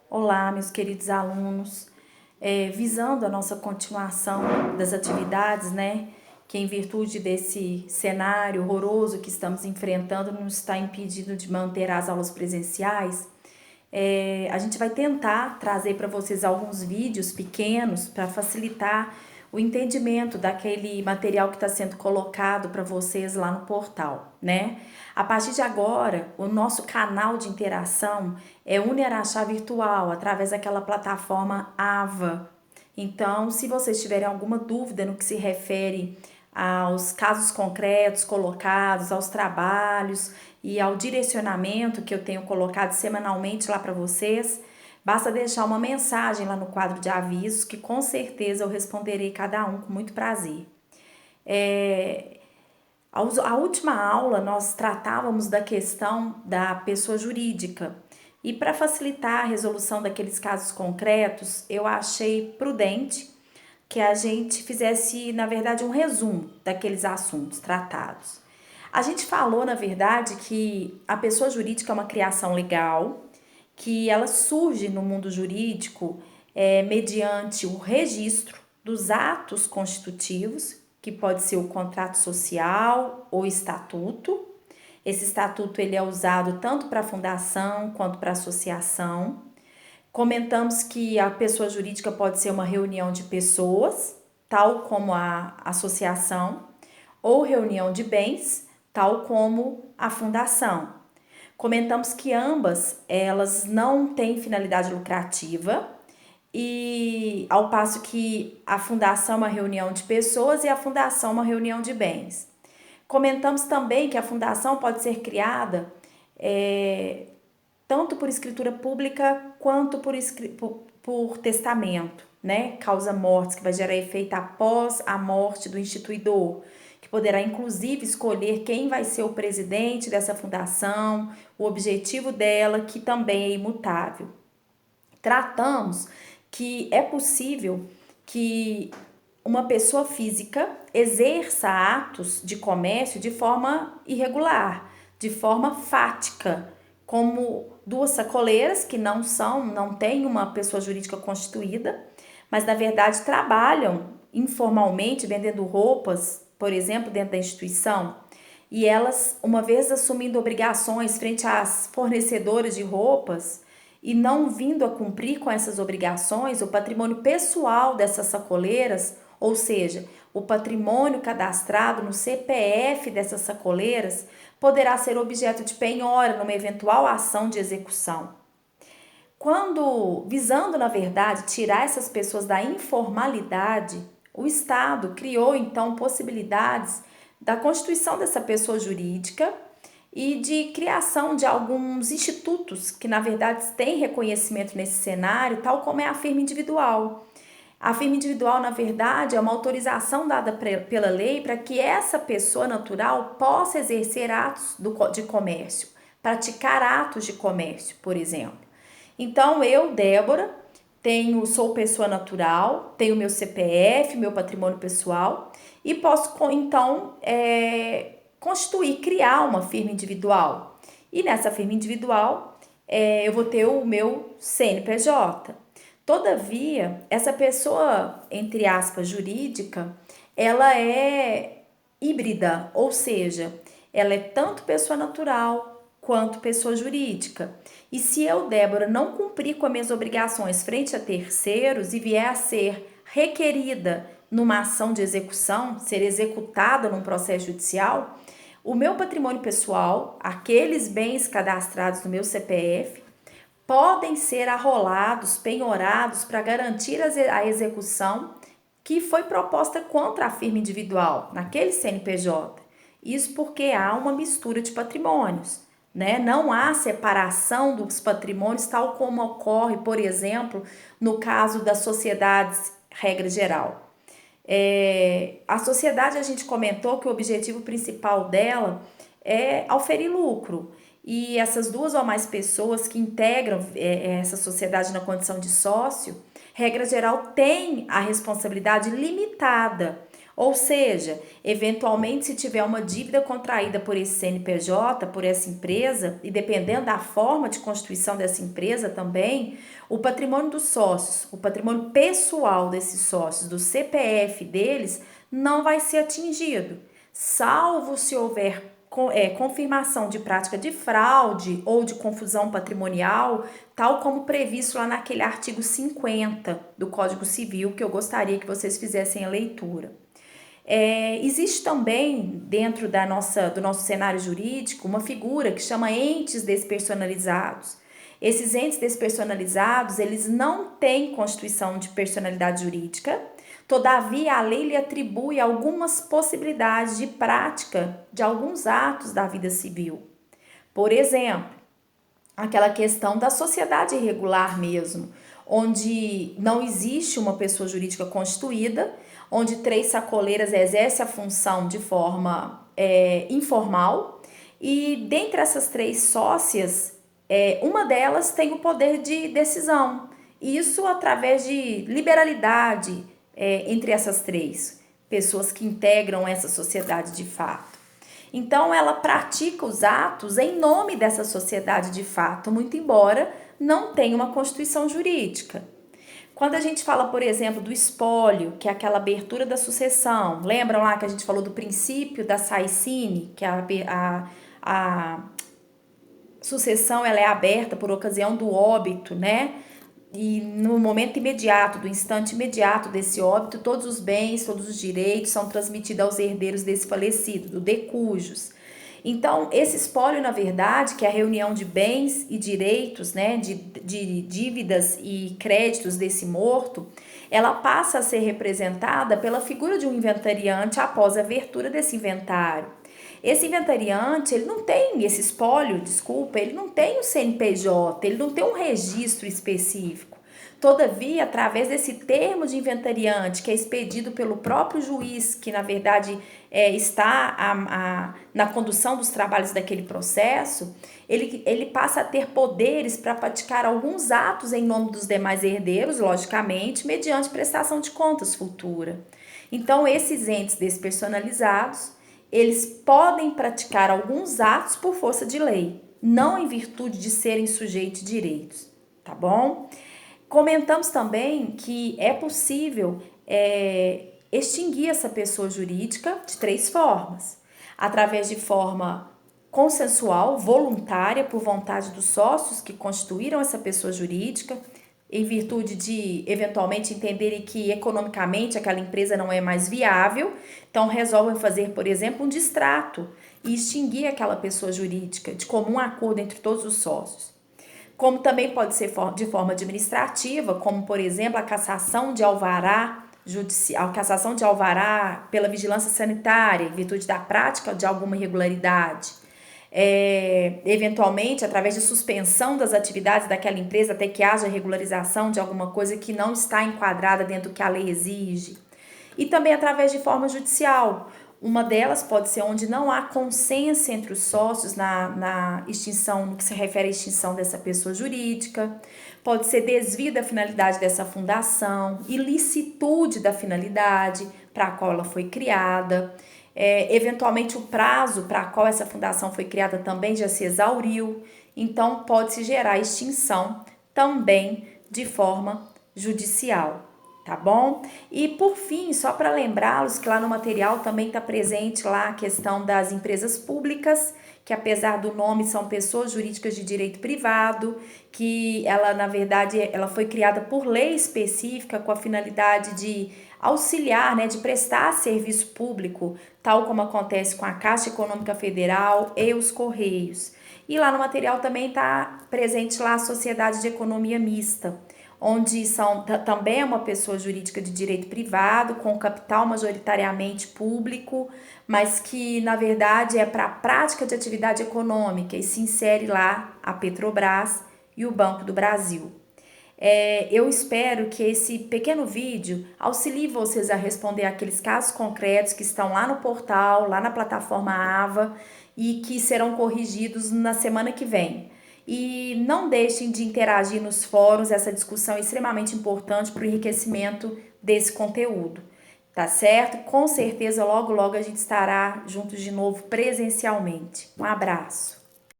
Olá, meus queridos alunos. Visando a nossa continuação das atividades, né, que em virtude desse cenário horroroso que estamos enfrentando nos está impedindo de manter as aulas presenciais, a gente vai tentar trazer para vocês alguns vídeos pequenos para facilitar o entendimento daquele material que está sendo colocado para vocês lá no portal, né? A partir de agora, o nosso canal de interação é Uniaraxá Virtual, através daquela plataforma AVA. Então, se vocês tiverem alguma dúvida no que se refere aos casos concretos colocados, aos trabalhos e ao direcionamento que eu tenho colocado semanalmente lá para vocês, basta deixar uma mensagem lá no quadro de avisos que com certeza eu responderei cada um com muito prazer. A última aula nós tratávamos da questão da pessoa jurídica e para facilitar a resolução daqueles casos concretos, eu achei prudente que a gente fizesse, na verdade, um resumo daqueles assuntos tratados. A gente falou, na verdade, que a pessoa jurídica é uma criação legal, que ela surge no mundo jurídico mediante o registro dos atos constitutivos, que pode ser o contrato social ou estatuto. Esse estatuto ele é usado tanto para a fundação quanto para a associação. Comentamos que a pessoa jurídica pode ser uma reunião de pessoas, tal como a associação, ou reunião de bens, tal como a fundação. Comentamos que ambas elas não têm finalidade lucrativa e ao passo que a fundação é uma reunião de pessoas e a fundação é uma reunião de bens. Comentamos também que a fundação pode ser criada tanto por escritura pública quanto por testamento, né? Causa mortes, que vai gerar efeito após a morte do instituidor, que poderá inclusive escolher quem vai ser o presidente dessa fundação, o objetivo dela, que também é imutável. Tratamos que é possível que uma pessoa física exerça atos de comércio de forma irregular, de forma fática, como duas sacoleiras que não têm uma pessoa jurídica constituída, mas na verdade trabalham informalmente vendendo roupas, por exemplo, dentro da instituição, e elas, uma vez assumindo obrigações frente às fornecedoras de roupas e não vindo a cumprir com essas obrigações, o patrimônio pessoal dessas sacoleiras, ou seja, o patrimônio cadastrado no CPF dessas sacoleiras, poderá ser objeto de penhora numa eventual ação de execução. Visando, na verdade, tirar essas pessoas da informalidade, o Estado criou então possibilidades da constituição dessa pessoa jurídica e de criação de alguns institutos que, na verdade, têm reconhecimento nesse cenário, tal como é a firma individual. A firma individual, na verdade, é uma autorização dada pela lei para que essa pessoa natural possa exercer atos de comércio, praticar atos de comércio, por exemplo. Então, eu, Débora, sou pessoa natural, tenho meu CPF, meu patrimônio pessoal e posso, então, constituir, criar uma firma individual. E nessa firma individual, eu vou ter o meu CNPJ. Todavia, essa pessoa, entre aspas, jurídica, ela é híbrida, ou seja, ela é tanto pessoa natural quanto pessoa jurídica. E se eu, Débora, não cumprir com as minhas obrigações frente a terceiros e vier a ser requerida numa ação de execução, ser executada num processo judicial, o meu patrimônio pessoal, aqueles bens cadastrados no meu CPF, podem ser arrolados, penhorados para garantir a execução que foi proposta contra a firma individual, naquele CNPJ. Isso porque há uma mistura de patrimônios, né? Não há separação dos patrimônios tal como ocorre, por exemplo, no caso das sociedades, regra geral. A sociedade, a gente comentou que o objetivo principal dela é auferir lucro. E essas duas ou mais pessoas que integram essa sociedade na condição de sócio, regra geral, tem a responsabilidade limitada. Ou seja, eventualmente, se tiver uma dívida contraída por esse CNPJ, por essa empresa, e dependendo da forma de constituição dessa empresa também, o patrimônio dos sócios, o patrimônio pessoal desses sócios, do CPF deles, não vai ser atingido, salvo se houver confirmação de prática de fraude ou de confusão patrimonial, tal como previsto lá naquele artigo 50 do Código Civil, que eu gostaria que vocês fizessem a leitura. Existe também, dentro do nosso cenário jurídico, uma figura que chama entes despersonalizados. Esses entes despersonalizados, eles não têm constituição de personalidade jurídica, todavia a lei lhe atribui algumas possibilidades de prática de alguns atos da vida civil. Por exemplo, aquela questão da sociedade irregular mesmo, onde não existe uma pessoa jurídica constituída, onde três sacoleiras exercem a função de forma informal, e dentre essas três sócias, uma delas tem o poder de decisão. Isso através de liberalidade entre essas três pessoas que integram essa sociedade de fato. Então, ela pratica os atos em nome dessa sociedade de fato, muito embora não tenha uma constituição jurídica. Quando a gente fala, por exemplo, do espólio, que é aquela abertura da sucessão, lembram lá que a gente falou do princípio da saicine, que a sucessão ela é aberta por ocasião do óbito, né? E no momento imediato, do instante imediato desse óbito, todos os bens, todos os direitos são transmitidos aos herdeiros desse falecido, do de cujos. Então, esse espólio, na verdade, que é a reunião de bens e direitos, né, de dívidas e créditos desse morto, ela passa a ser representada pela figura de um inventariante após a abertura desse inventário. Esse inventariante, ele não tem esse espólio, desculpa, ele não tem o CNPJ, ele não tem um registro específico. Todavia, através desse termo de inventariante, que é expedido pelo próprio juiz, que na verdade está na condução dos trabalhos daquele processo, ele passa a ter poderes para praticar alguns atos em nome dos demais herdeiros, logicamente, mediante prestação de contas futura. Então, esses entes despersonalizados, eles podem praticar alguns atos por força de lei, não em virtude de serem sujeitos de direitos, tá bom? Comentamos também que é possível extinguir essa pessoa jurídica de três formas: através de forma consensual, voluntária, por vontade dos sócios que constituíram essa pessoa jurídica, em virtude de eventualmente entenderem que economicamente aquela empresa não é mais viável, então resolvem fazer, por exemplo, um distrato e extinguir aquela pessoa jurídica de comum acordo entre todos os sócios. Como também pode ser de forma administrativa, como por exemplo a cassação de alvará judicial, cassação de alvará pela vigilância sanitária, em virtude da prática de alguma irregularidade. Eventualmente, através de suspensão das atividades daquela empresa até que haja regularização de alguma coisa que não está enquadrada dentro do que a lei exige. E também através de forma judicial. Uma delas pode ser onde não há consenso entre os sócios na extinção, no que se refere à extinção dessa pessoa jurídica. Pode ser desvio da finalidade dessa fundação, ilicitude da finalidade para a qual ela foi criada. Eventualmente o prazo para qual essa fundação foi criada também já se exauriu, então pode-se gerar extinção também de forma judicial, tá bom? E por fim, só para lembrá-los que lá no material também está presente lá a questão das empresas públicas, que apesar do nome são pessoas jurídicas de direito privado, que ela na verdade ela foi criada por lei específica com a finalidade de auxiliar, né, de prestar serviço público, tal como acontece com a Caixa Econômica Federal e os Correios. E lá no material também está presente lá a Sociedade de Economia Mista, onde também é uma pessoa jurídica de direito privado, com capital majoritariamente público, mas que na verdade é para a prática de atividade econômica e se insere lá a Petrobras e o Banco do Brasil. Eu espero que esse pequeno vídeo auxilie vocês a responder aqueles casos concretos que estão lá no portal, lá na plataforma AVA e que serão corrigidos na semana que vem. E não deixem de interagir nos fóruns, essa discussão é extremamente importante para o enriquecimento desse conteúdo. Tá certo? Com certeza, logo, logo a gente estará juntos de novo presencialmente. Um abraço.